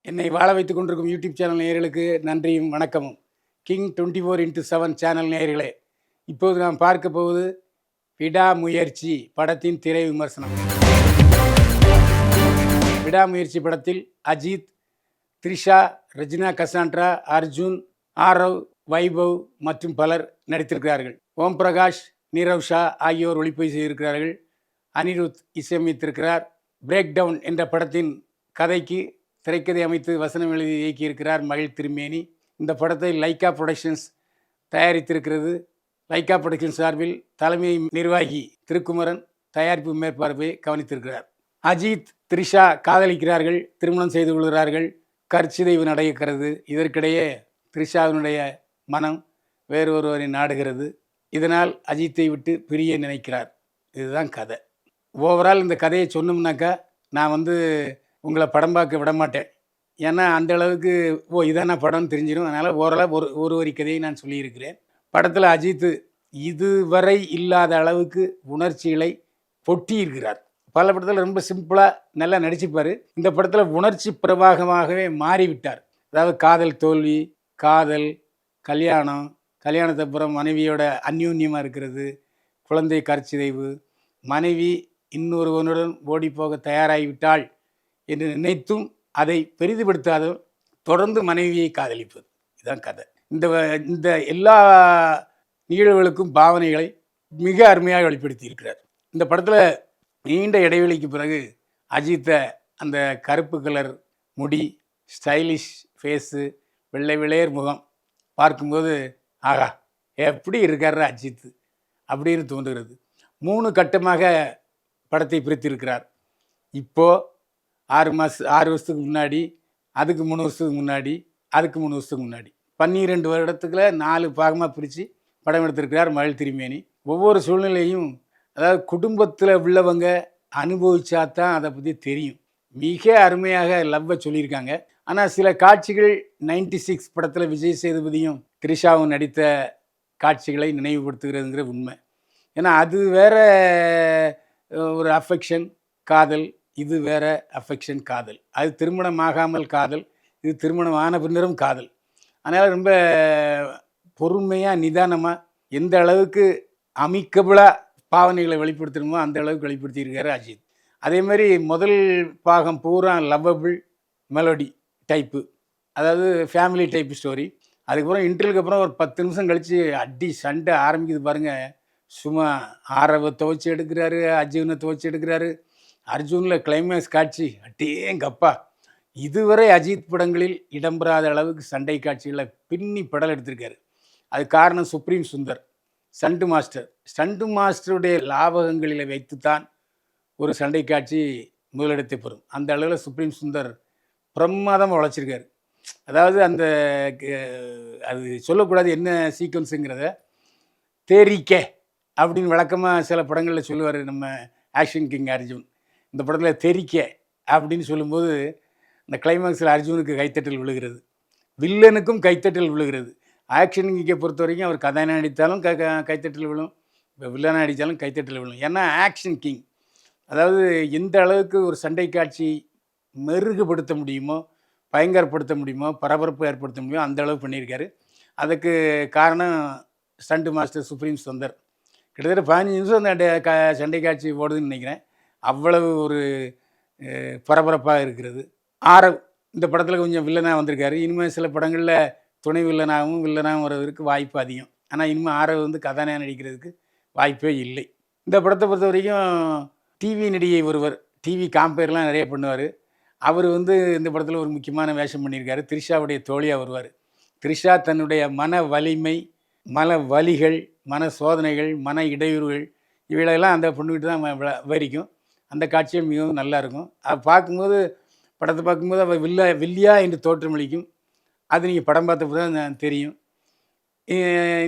என்னை வாழ வைத்துக் கொண்டிருக்கும் யூடியூப் சேனல் நேயர்களுக்கு நன்றியும் வணக்கமும். கிங் 24x7 சேனல் நேயர்களே, இப்போது நாம் பார்க்க போவது விடாமுயற்சி படத்தின் திரை விமர்சனம். விடாமுயற்சி படத்தில் அஜித், த்ரிஷா, ரெஜினா கசாண்ட்ரா, அர்ஜுன், ஆரவ், வைபவ் மற்றும் பலர் நடித்திருக்கிறார்கள். ஓம் பிரகாஷ், நீரவ் ஷா ஆகியோர் ஒளிப்பதிவு செய்திருக்கிறார்கள். அனிருத் இசையமைத்திருக்கிறார். பிரேக் டவுன் என்ற படத்தின் கதைக்கு திரைக்கதை அமைத்து வசனம் எழுதி இயக்கியிருக்கிறார் மகிழ் திருமேனி. இந்த படத்தை லைக்கா புரொடக்ஷன்ஸ் தயாரித்திருக்கிறது. லைக்கா புரொடக்ஷன் சார்பில் தலைமை நிர்வாகி திருக்குமரன் தயாரிப்பு மேற்பார்வையை கவனித்திருக்கிறார். அஜித், த்ரிஷா காதலிக்கிறார்கள், திருமணம் செய்து கொள்கிறார்கள், கற்சிதைவு நடக்கிறது. இதற்கிடையே த்ரிஷாவினுடைய மனம் வேறு ஒருவரை நாடுகிறது. இதனால் அஜித்தை விட்டு பிரிய நினைக்கிறார். இதுதான் கதை. ஓவரால் இந்த கதையை சொன்னோம்னாக்கா நான் உங்களை படம் பார்க்க விட மாட்டேன். ஏன்னா அந்த அளவுக்கு இதான படம்னு தெரிஞ்சிடும். அதனால் ஓரளவு ஒரு வரி கதையை நான் சொல்லியிருக்கிறேன். படத்தில் அஜித் இதுவரை இல்லாத அளவுக்கு உணர்ச்சிகளை பொட்டியிருக்கிறார். பல படத்தில் ரொம்ப சிம்பிளாக நல்லா நடிச்சுப்பார். இந்த படத்தில் உணர்ச்சி பிரவாகமாகவே மாறிவிட்டார். அதாவது காதல் தோல்வி, காதல், கல்யாணம், கல்யாணத்துக்கு அப்புறம் மனைவியோட அந்யூன்யமாக இருக்கிறது, குழந்தை கற்சிதைவு, மனைவி இன்னொருவனுடன் ஓடிப்போக தயாராகிவிட்டாள் என்று நினைத்தும் அதை பெரிதுபடுத்தாத தொடர்ந்து மனைவியை காதலிப்பது. இதுதான் கதை. இந்த எல்லா நிகழ்வுகளுக்கும் பாவனைகளை மிக அருமையாக வெளிப்படுத்தி இருக்கிறார். இந்த படத்தில் நீண்ட இடைவெளிக்கு பிறகு அஜித்தை அந்த கருப்பு கலர் முடி, ஸ்டைலிஷ் ஃபேஸு, வெள்ளை வெள்ளையர் முகம் பார்க்கும்போது ஆகா எப்படி இருக்கார் அஜித் அப்படின்னு தோன்றுகிறது. 3 கட்டமாக படத்தை பிரித்திருக்கிறார். இப்போது 6 வருஷத்துக்கு முன்னாடி, அதுக்கு 3 வருஷத்துக்கு முன்னாடி, அதுக்கு 3 வருஷத்துக்கு முன்னாடி 12 வருடத்துக்குள்ள 4 பாகமாக பிரித்து படம் எடுத்திருக்கிறார் மகிழ் திருமேனி. ஒவ்வொரு சூழ்நிலையும் அதாவது குடும்பத்தில் உள்ளவங்க அனுபவிச்சா தான் அதை பற்றி தெரியும். மிக அருமையாக லவ்வை சொல்லியிருக்காங்க. ஆனால் சில காட்சிகள் 96 படத்தில் விஜய் சேதுபதியும் த்ரிஷாவும் நடித்த காட்சிகளை நினைவுபடுத்துகிறதுங்கிற உண்மை. ஏன்னா அது வேற ஒரு அஃபெக்ஷன் காதல், இது வேற அஃபெக்ஷன் காதல். அது திருமணம் ஆகாமல் காதல், இது திருமணம் ஆன பின்னரும் காதல். அதனால் ரொம்ப பொறுமையாக நிதானமாக எந்த அளவுக்கு அமிக்கபிளாக பாவனைகளை வெளிப்படுத்தணுமோ அந்த அளவுக்கு வெளிப்படுத்தியிருக்காரு அஜித். அதே மாதிரி முதல் பாகம் பூரா லவ்வபிள் மெலோடி டைப்பு, அதாவது ஃபேமிலி டைப் ஸ்டோரி. அதுக்கப்புறம் இன்டர்வலுக்கு அப்புறம் ஒரு 10 நிமிஷம் கழித்து அடி சண்டை ஆரம்பிக்குது பாருங்கள். சும்மா ஆரவை துவைச்சி எடுக்கிறாரு, அர்ஜுனை துவைச்சி எடுக்கிறாரு. அர்ஜுனில் கிளைமேக்ஸ் காட்சி அட்டேங்கப்பா, இதுவரை அஜித் படங்களில் இடம்பெறாத அளவுக்கு சண்டை காட்சிகளை பின்னி படம் எடுத்திருக்காரு. அது காரணம் சுப்ரீம் சுந்தர், ஸ்டண்ட் மாஸ்டருடைய லாபகங்களில் வைத்துத்தான் ஒரு சண்டை காட்சி முதலிடத்தை பெறும். அந்த அளவில் சுப்ரீம் சுந்தர் பிரமாதமாக உழைச்சிருக்காரு. அதாவது அது சொல்லக்கூடாது என்ன சீக்வன்ஸுங்கிறத, தேரிக்கே அப்படின்னு வழக்கமாக சில படங்களில் சொல்லுவார் நம்ம ஆக்ஷன் கிங் அர்ஜுன். இந்த படத்தில் தெரிக்க அப்படின்னு சொல்லும்போது இந்த கிளைமேக்ஸில் அர்ஜுனுக்கு கைத்தட்டல் விழுகிறது, வில்லனுக்கும் கைத்தட்டல் விழுகிறது. ஆக்ஷன் கிங்கை பொறுத்த வரைக்கும் அவர் கதாநாயகன் நடித்தாலும் கைத்தட்டல் விழும், இப்போ வில்லனாக நடித்தாலும் கைத்தட்டல் விழும். ஏன்னா ஆக்ஷன் கிங். அதாவது எந்த அளவுக்கு ஒரு சண்டை காட்சி மெருகுபடுத்த முடியுமோ, பயங்கரப்படுத்த முடியுமோ, பரபரப்பு ஏற்படுத்த முடியுமோ அந்த அளவு பண்ணியிருக்காரு. அதுக்கு காரணம் ஸ்டண்ட் மாஸ்டர் சுப்ரீம் சுந்தர். கிட்டத்தட்ட 15 நிமிஷம் அந்த சண்டை காட்சி ஓடுதுன்னு நினைக்கிறேன். அவ்வளவு ஒரு பரபரப்பாக இருக்கிறது. ஆரவ் இந்த படத்தில் கொஞ்சம் வில்லனாக வந்திருக்காரு. இனிமேல் சில படங்களில் துணை வில்லனாகவும் வர்றதுக்கு வாய்ப்பு அதிகம். ஆனால் இனிமேல் ஆரவ் கதாநாயகன் நடிக்கிறதுக்கு வாய்ப்பே இல்லை. இந்த படத்தை பொறுத்த வரைக்கும் டிவி நடிகை ஒருவர், டிவி காம்பேர்லாம் நிறைய பண்ணுவார். அவர் இந்த படத்தில் ஒரு முக்கியமான வேஷம் பண்ணியிருக்காரு. த்ரிஷாவுடைய தோழியாக வருவார். த்ரிஷா தன்னுடைய மன வலிமை, மன வலிகள், மன சோதனைகள், மன இடையூறுகள் இவைகளெல்லாம் அந்த பொண்ணுக்கிட்ட தான் விவரிக்கும். அந்த காட்சியும் மிகவும் நல்லாயிருக்கும். அதை பார்க்கும்போது, படத்தை பார்க்கும்போது அவள் வில்லியா என்று தோற்றமளிக்கும். அது நீங்கள் படம் பார்த்தப்போ தான் தெரியும்.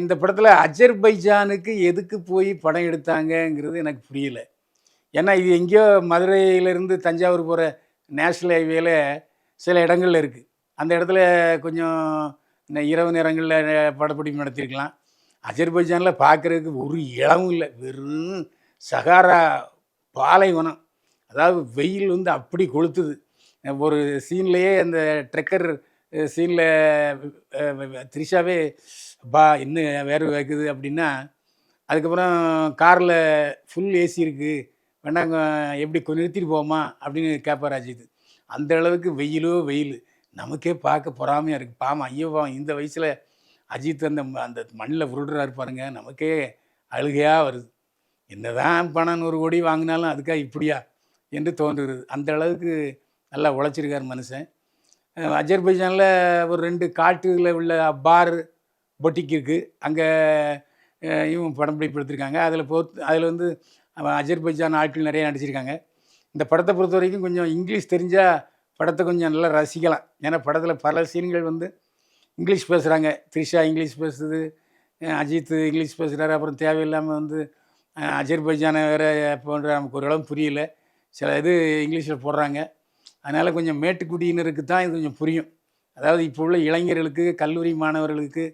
இந்த படத்தில் அஜர்பைஜானுக்கு எதுக்கு போய் படம் எடுத்தாங்கங்கிறது எனக்கு புரியல. ஏன்னா இது எங்கேயோ மதுரையிலேருந்து தஞ்சாவூர் போகிற நேஷ்னல் ஹைவேல சில இடங்களில் இருக்குது. அந்த இடத்துல கொஞ்சம் இந்த இரவு நேரங்களில் படப்பிடிப்பு நடத்தியிருக்கலாம். அஜர்பைஜானில் பார்க்குறதுக்கு ஒரு இடமும் இல்லை, வெறும் சகாரா பாலைவனம். அதாவது வெயில் அப்படி கொளுத்துது. ஒரு சீன்லேயே அந்த ட்ரெக்கர் சீனில் த்ரிஷாவே பா இன்னும் வேறு வைக்குது அப்படின்னா, அதுக்கப்புறம் காரில் ஃபுல் ஏசி இருக்குது, வேண்டாங்க எப்படி கொஞ்சம் நிறுத்திட்டு போமா அப்படின்னு கேட்பார் அஜித். அந்த அளவுக்கு வெயிலோ வெயில், நமக்கே பார்க்க பொறாமையாக இருக்குது. பாவம் ஐயோ பாவம் இந்த வயசில் அஜித் அந்த அந்த மண்ணில் உருடுறாரு பாருங்க, நமக்கே அழுகையாக வருது. என்னதான் பணம் 100 கோடி வாங்கினாலும் அதுக்காக இப்படியா என்று தோன்றுகிறது. அந்த அளவுக்கு நல்லா உழைச்சிருக்கார் மனுஷன். அஜர்பைஜானில் ஒரு 2 காட்டுல உள்ள பார் பொட்டிக் இருக்குது. அங்கே இவங்க படம் பிடிப்படுத்திருக்காங்க. அதில் வந்து அஜர்பைஜான் ஆட்கள் நிறைய நடிச்சிருக்காங்க. இந்த படத்தை பொறுத்த வரைக்கும் கொஞ்சம் இங்கிலீஷ் தெரிஞ்சால் படத்தை கொஞ்சம் நல்லா ரசிக்கலாம். ஏன்னா படத்தில் பல சீன்கள் வந்து இங்கிலீஷ் பேசுகிறாங்க. த்ரிஷா இங்கிலீஷ் பேசுது, அஜித் இங்கிலீஷ் பேசுகிறாரு. அப்புறம் தேவையில்லாமல் வந்து அஜர்பைஜானை வேறு போன்ற நமக்கு ஓரளவு புரியல. சில இது இங்கிலீஷில் போடுறாங்க. அதனால் கொஞ்சம் மேட்டுக்குடியினருக்கு தான் இது கொஞ்சம் புரியும். அதாவது இப்போ உள்ள இளைஞர்களுக்கு, கல்லூரி மாணவர்களுக்கு,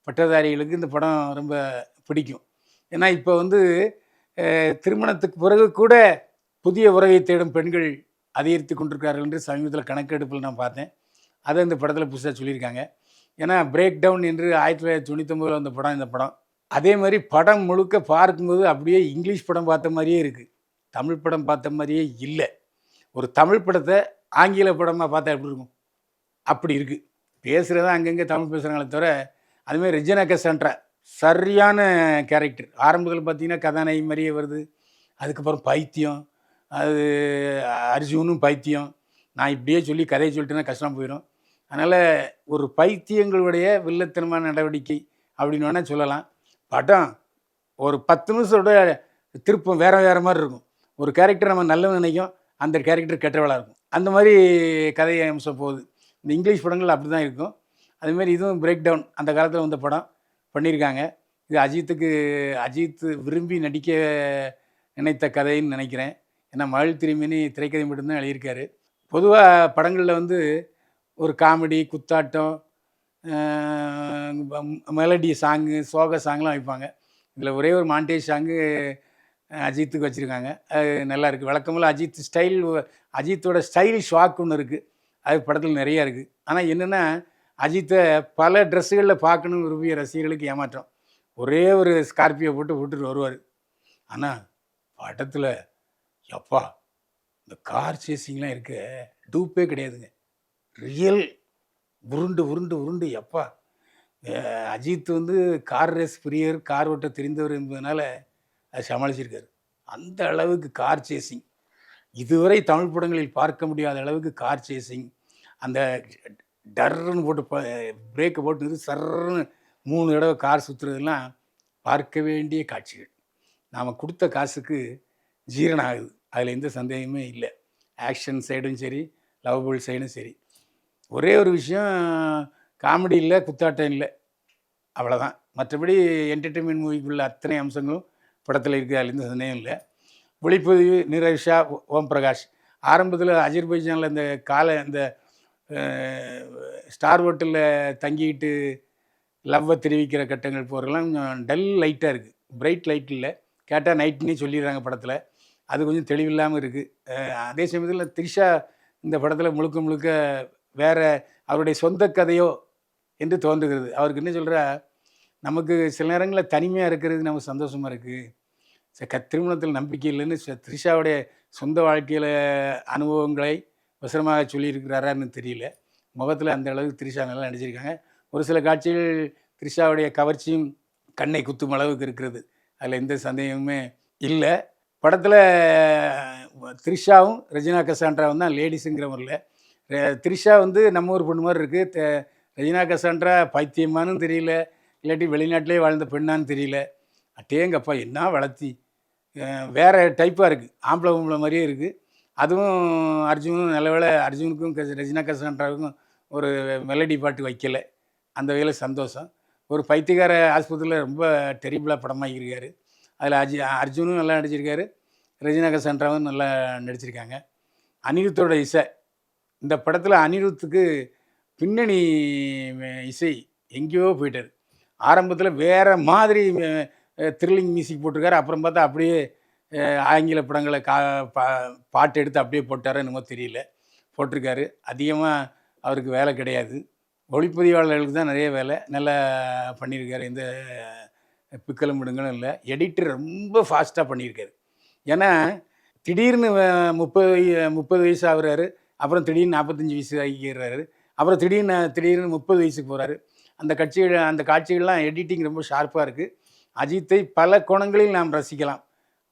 பட்டதாரிகளுக்கு இந்த படம் ரொம்ப பிடிக்கும். ஏன்னா இப்போ வந்து திருமணத்துக்கு பிறகு கூட புதிய உறவை தேடும் பெண்கள் அதிகரித்து கொண்டிருக்கிறார்கள் என்று சமீபத்தில் கணக்கெடுப்பில் நான் பார்த்தேன். அதை இந்த படத்தில் புதுசாக சொல்லியிருக்காங்க. ஏன்னா பிரேக் டவுன் என்று 1999 வந்த படம் இந்த படம். அதே மாதிரி படம் முழுக்க பார்க்கும்போது அப்படியே இங்கிலீஷ் படம் பார்த்த மாதிரியே இருக்குது, தமிழ் படம் பார்த்த மாதிரியே இல்லை. ஒரு தமிழ் படத்தை ஆங்கில படமாக பார்த்தா எப்படி இருக்கும், அப்படி இருக்குது. பேசுகிறதா அங்கங்கே தமிழ் பேசுகிறாங்களே தவிர, அதுமாதிரி ரெஜினா கசாண்ட்ரா சரியான கேரக்டர். ஆரம்பத்தில் பார்த்திங்கன்னா கதாநாயகி மாதிரியே வருது. அதுக்கப்புறம் பைத்தியம், அது அர்ஜுனும் பைத்தியம். நான் இப்படியே சொல்லி கதையை சொல்லிட்டேன்னா கஷ்டம் போயிடும். அதனால் ஒரு பைத்தியங்களுடைய வில்லத்தனமான நடவடிக்கை அப்படின்னு வேணால் சொல்லலாம். படம் ஒரு 10 நிமிஷத்தோட திருப்பம் வேறு மாதிரி இருக்கும். ஒரு கேரக்டர் நம்ம நல்லவன் நினைக்கும், அந்த கேரக்டர் கெட்டவளாக இருக்கும். அந்த மாதிரி கதை அம்சம் போகுது. இந்த இங்கிலீஷ் படங்கள் அப்படி தான் இருக்கும். அதுமாரி இதுவும் பிரேக் டவுன் அந்த காலத்தில் வந்த படம் பண்ணியிருக்காங்க. இது அஜித் விரும்பி நடிக்க நினைத்த கதைன்னு நினைக்கிறேன். ஏன்னா மகள் திரும்பினி திரைக்கதை மட்டும்தான் எழுதியிருக்காரு. பொதுவாக படங்களில் வந்து ஒரு காமெடி, குத்தாட்டம், மெலடி சாங்கு, சோக சாங்லாம் வைப்பாங்க. இதில் ஒரே ஒரு மாண்டேஜ் சாங்கு அஜித்துக்கு வச்சுருக்காங்க. அது நல்லா இருக்குது. வழக்கம்போல் அஜித்தோட ஸ்டைல் ஷாக் ஒன்று இருக்குது. அது படத்தில் நிறையா இருக்குது. ஆனால் என்னென்னா, அஜித்தை பல ட்ரெஸ்ஸுகளில் பார்க்கணுன்னு விரும்பிய ரசிகர்களுக்கு ஏமாற்றம். ஒரே ஒரு ஸ்கார்பியோ போட்டு விட்டுட்டு வருவார். ஆனால் படத்தில் எப்பா இந்த கார் சேசிங்லாம் இருக்க டூப்பே கிடையாதுங்க. ரியல் உருண்டு உருண்டு உருண்டு எப்பா. அஜித் வந்து கார் ரேஸ் பிரியர், கார் ஓட்ட தெரிந்தவர் என்பதனால அதை சமாளிச்சிருக்காரு. அந்த அளவுக்கு கார் சேசிங் இதுவரை தமிழ் படங்களில் பார்க்க முடியாத அளவுக்கு கார் சேசிங். அந்த டர்ன்னு போட்டு பிரேக்கை போட்டு நிறுத்தி சர்ன்னு 3 தடவை கார் சுற்றுறதுலாம் பார்க்க வேண்டிய காட்சிகள். நாம் கொடுத்த காசுக்கு ஜீரணம் ஆகுது, அதில் எந்த சந்தேகமே இல்லை. ஆக்ஷன் சைடும் சரி, லவ்வபுள் சைடும் சரி. ஒரே ஒரு விஷயம், காமெடி இல்லை, குத்தாட்டம் இல்லை, அவ்வளோதான். மற்றபடி என்டர்டெயின்மெண்ட் மூவிக்குள்ள அத்தனை அம்சங்களும் படத்தில் இருக்குது, அதில் எந்த சந்தேகம் இல்லை. ஒளிப்பதிவு நிரவிஷா, ஓம் பிரகாஷ். ஆரம்பத்தில் அஜர்பைஜானில் இந்த ஸ்டார் ஹோட்டலில் தங்கிட்டு லவ்வை தெரிவிக்கிற கட்டங்கள் போகிறதெல்லாம் கொஞ்சம் டல் லைட்டாக இருக்குது, பிரைட் லைட் இல்லை. கேட்டால் நைட்னே சொல்லிடுறாங்க படத்தில். அது கொஞ்சம் தெளிவில்லாமல் இருக்குது. அதே சமயத்தில் த்ரிஷா இந்த படத்தில் முழுக்க முழுக்க வேறு அவருடைய சொந்த கதையோ என்று தோன்றுகிறது. அவருக்கு என்ன சொல்கிறா, நமக்கு சில நேரங்களில் தனிமையாக இருக்கிறது நமக்கு சந்தோஷமாக இருக்குது, திருமணத்தில் நம்பிக்கை இல்லைன்னு த்ரிஷாவுடைய சொந்த வாழ்க்கையில் அனுபவங்களை வசனமாக சொல்லியிருக்கிறாரான்னு தெரியல. முகத்தில் அந்த அளவுக்கு த்ரிஷா நல்லா நடிச்சிருக்காங்க. ஒரு சில காட்சிகள் த்ரிஷாவுடைய கவர்ச்சியும் கண்ணை குத்தும் அளவுக்கு இருக்கிறது, அதில் எந்த சந்தேகமுமே இல்லை. படத்தில் த்ரிஷாவும் ரெஜினா கசாண்ட்ராவும் தான் லேடிஸுங்கிற முறையில். த்ரிஷா வந்து நம்ம ஊர் பொண்ணு மாதிரி இருக்குது. ரெஜினா கசாண்ட்ரா பைத்தியமானு தெரியல, இல்லாட்டி வெளிநாட்டிலே வாழ்ந்த பெண்ணான்னு தெரியல. அட்டேங்கப்பா என்ன வளர்த்தி, வேறு டைப்பாக இருக்குது, ஆம்பளை மாதிரியே இருக்குது. அதுவும் அர்ஜுனும் நல்ல வேளை, அர்ஜுனுக்கும் ரெஜினா கசாண்ட்ராவுக்கும் ஒரு மெலடி பாட்டு வைக்கலை, அந்த வகையில் சந்தோஷம். ஒரு பைத்தியக்கார ஆஸ்பத்திரியில் ரொம்ப டெரிபிளாக படமாக இருக்கார். அதில் அர்ஜுனும் நல்லா நடிச்சிருக்காரு, ரெஜினா கசாண்ட்ராவும் நல்லா நடிச்சிருக்காங்க. அனிருத்தோட இசை இந்த படத்தில், அனிருத்துக்கு பின்னணி இசை எங்கேயோ போயிட்டார். ஆரம்பத்தில் வேறு மாதிரி த்ரில்லிங் மியூசிக் போட்டிருக்காரு, அப்புறம் பார்த்தா அப்படியே ஆங்கில படங்களை பாட்டு எடுத்து அப்படியே போட்டாரோ என்னமோ தெரியல. போட்டிருக்காரு. அதிகமாக அவருக்கு வேலை கிடையாது. ஒளிப்பதிவாளர்களுக்கு தான் நிறைய வேலை. நல்லா பண்ணியிருக்காரு. எந்த பிக்கலும் மிடுங்களும் இல்லை. எடிட்டர் ரொம்ப ஃபாஸ்ட்டாக பண்ணியிருக்காரு. ஏன்னா திடீர்னு 30 வயசு ஆகுறாரு. அப்புறம் திடீர்னு 45 வயசு ஆகிடுறாரு. அப்புறம் திடீர்னு 30 வயசுக்கு போகிறாரு. அந்த காட்சிகள்லாம் எடிட்டிங் ரொம்ப ஷார்ப்பாக இருக்குது. அஜித்தை பல கோணங்களில் நாம் ரசிக்கலாம்.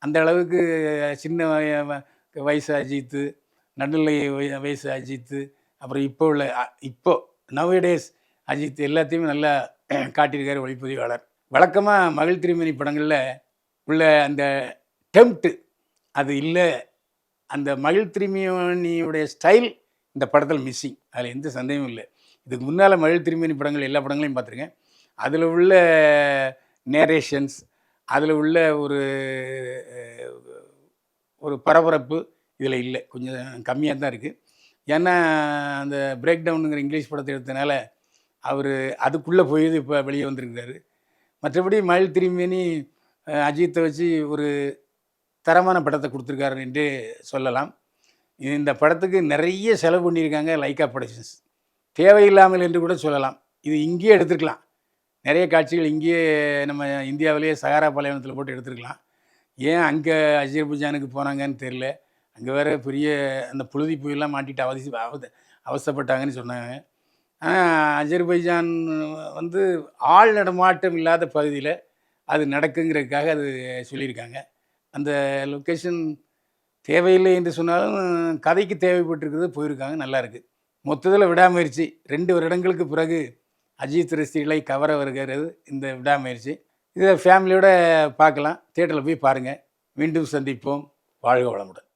அந்த அளவுக்கு சின்ன வயசு அஜித்து, நடுநிலை வயசு அஜித்து, அப்புறம் இப்போ நவ்டேஸ் அஜித் எல்லாத்தையுமே நல்லா காட்டியிருக்காரு ஒளிப்பதிவாளர். வழக்கமாக மகள் திருமணி படங்களில் உள்ள அந்த டெம்ப்ட்டு அது இல்லை. அந்த மகள் திருமணியுடைய ஸ்டைல் இந்த படத்தில் மிஸ்ஸிங். அதில் எந்த சந்தேகமும் இல்லை. இதுக்கு முன்னால் மகள் திருமணி படங்கள் எல்லா படங்களையும் பார்த்துருக்கேன். அதில் உள்ள நேரேஷன்ஸ், அதில் உள்ள ஒரு பரபரப்பு இதில் இல்லை. கொஞ்சம் கம்மியாக தான் இருக்குது. ஏன்னா அந்த பிரேக் டவுனுங்கிற இங்கிலீஷ் படத்தை எடுத்தனால அவர் அதுக்குள்ளே போய் இப்போ வெளியே வந்திருக்கிறாரு. மற்றபடி மயில் திருமேனி அஜித்தை வச்சு ஒரு தரமான படத்தை கொடுத்துருக்காரு என்று சொல்லலாம். இந்த படத்துக்கு நிறைய செலவு பண்ணியிருக்காங்க லைக்கா ப்ரொடக்ஷன்ஸ். தேவையில்லாமல் என்று கூட சொல்லலாம். இது இங்கேயே எடுத்துருக்கலாம். நிறைய காட்சிகள் இங்கேயே நம்ம இந்தியாவிலேயே சகாரா பாலைவனத்தில் போட்டு எடுத்துருக்கலாம். ஏன் அங்கே அஜர்பைஜானுக்கு போனாங்கன்னு தெரில. அங்கே வேறு பெரிய அந்த புழுதி புயலாம் மாட்டிட்டு அவசப்பட்டாங்கன்னு சொன்னாங்க. ஆனால் அஜர்பைஜான் ஆள் நடமாட்டம் இல்லாத பகுதியில் அது நடக்குங்கிறதுக்காக அது சொல்லியிருக்காங்க. அந்த லொக்கேஷன் தேவையில்லை என்று சொன்னாலும் கதைக்கு தேவைப்பட்டிருக்கிறது போயிருக்காங்க. நல்லாயிருக்கு. மொத்தத்தில் விடாமுயற்சி. 2 வருடங்களுக்கு பிறகு அஜித் ரசிகர்களை கவர வருகிறது இந்த விடாமுயற்சி. இதை ஃபேமிலியோடு பார்க்கலாம். தியேட்டரில் போய் பாருங்கள். மீண்டும் சந்திப்போம். வாழ்க வளமுடன்.